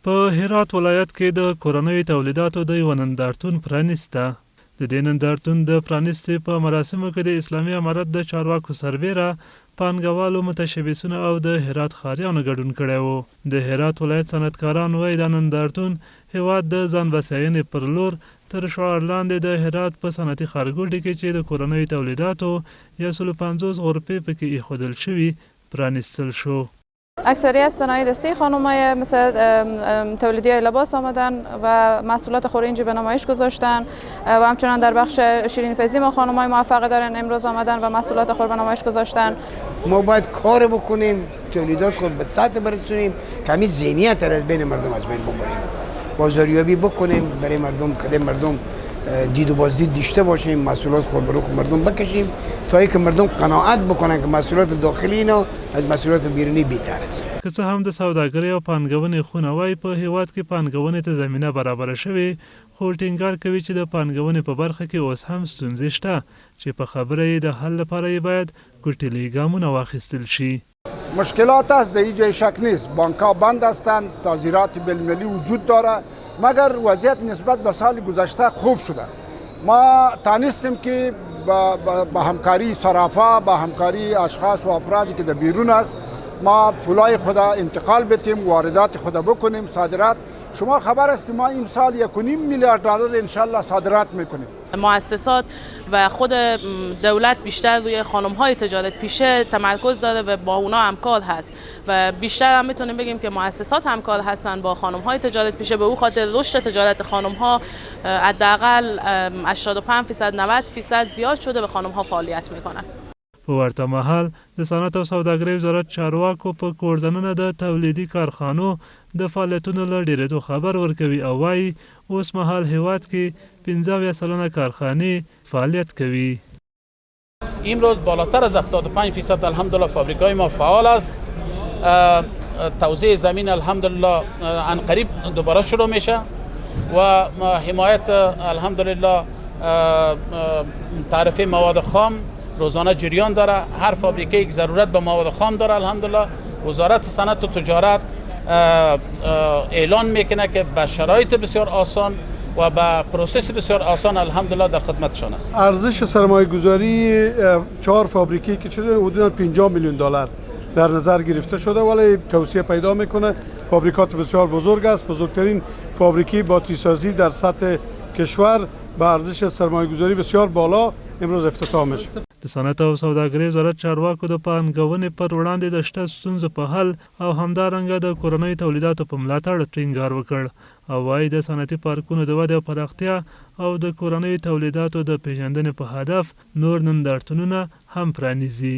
په هرات ولایت کې د کورنیو تولیداتو د یو نندارتون پرانیسته. د دې نندارتون د پرانیستې په مراسمو کې د اسلامي امارت د چارواکو سربیره، پانګوالو، متشبثینو او د هرات ښاریانو ګډون کړی و. د هرات ولایت صنعتکاران وایي دا نندارتون هیواد د ځان بسیاینې پر لور تر شعار لاندې د هرات په صنعتي ښارګوټي کې چې د کورنیو تولیداتو 150 غرفې پکې ایښودل شوي پرانیستل شو. اکثریت صنایع دستی خانم‌های مثل تولیدی لباس آمدن و محصولات خورنجی به نمایش گذاشتن و همچنان در بخش شیرینی‌پزی ما خانم‌های موفق دارن امروز آمدن و محصولات خور به نمایش گذاشتن. ما باید کار بکنیم، تولیدات خود به سطح برسونیم، کمی ذهنیت از بین مردم از بین ببریم، بازاریابی بکنیم، برای مردم خدمت مردم دید و بازدید داشته باشیم، محصولات خود به رخ مردم بکشیم تا اینکه مردم قناعت بکنن که محصولات داخلی اینا از محصولات بیرونی بهتر است. که څه هم د سوداګرۍ او پانګونې خونه وایي په هیواد کې پانګونې ته زمینه برابره شوې، خو ټینګار کوي چې د پانګونې په برخه کې اوس هم ستونزې شته چې په خبره یې د حل لپاره یې باید کوټلي ګامونه واخیستل شي. مشکلات است، در اینجا شک نیست، بانک‌ها بند هستند، تعذیرات بین‌المللی وجود داره، مگر وضعیت نسبت به سال گذشته خوب شده. ما تانستیم که با همکاری صرافا، با همکاری اشخاص و افرادی که در بیرون است، ما پولای خود انتقال بدیم، واردات خود بکنیم، صادرات. شما خبر است ما این سال 1.5 میلیارد دلار انشالله صادرات میکنیم. مؤسسات و خود دولت بیشتر روی خانم‌های تجارت پیشه تمرکز داره و با اونا همکار هست و بیشتر هم میتونیم بگیم که مؤسسات همکار هستن با خانم‌های تجارت پیشه. به او خاطر رشد تجارت خانم‌ها حداقل 85% 90% زیاد شده و خانم‌ها فعالیت میکنن. په ورته مهال د صنعت او سوداګرۍ وزارت چارواکو په کوردنونه د تولیدي کارخانو د فعالیتونو له ډیرېدو خبر ورکوي او وایي اوس مهال هیواد کې 15 سلنه کارخانې فعالیت کوي. امروز بالاتر از 75% الحمدلله فابریکای ما فعال است. توزیع زمین الحمدلله عن قریب دوباره شروع میشه و حمایت الحمدلله تعرفه مواد خام روزانه جریان داره. هر فابریکه یک ضرورت به مواد خام داره. الحمدلله وزارت صنعت و تجارت اعلان میکنه که به شرایط بسیار آسان و به پروسس بسیار آسان الحمدلله در خدمتشان است. ارزش سرمایه گذاری 4 فابریکه که شده حدود 50 میلیون دلار در نظر گرفته شده، ولی توسعه پیدا میکنه. فابریکات بسیار بزرگ است، بزرگترین فابریکه باتری سازی در سطح کشور با ارزش سرمایه گذاری بسیار بالا امروز افتتاح میشه. د صنعت او سوداګرۍ وزارت چارواکو د پانګونې پر وړاندې د شته ستونزو په حل او همدارنګه د کورنیو تولیداتو په ملاتړ ټینګار وکړ او وایي د صنعتي پارکونو د ودې او پراختیا او د کورنیو تولیداتو د پیژندنې په هدف نور نندارتونونه هم پرانیزي.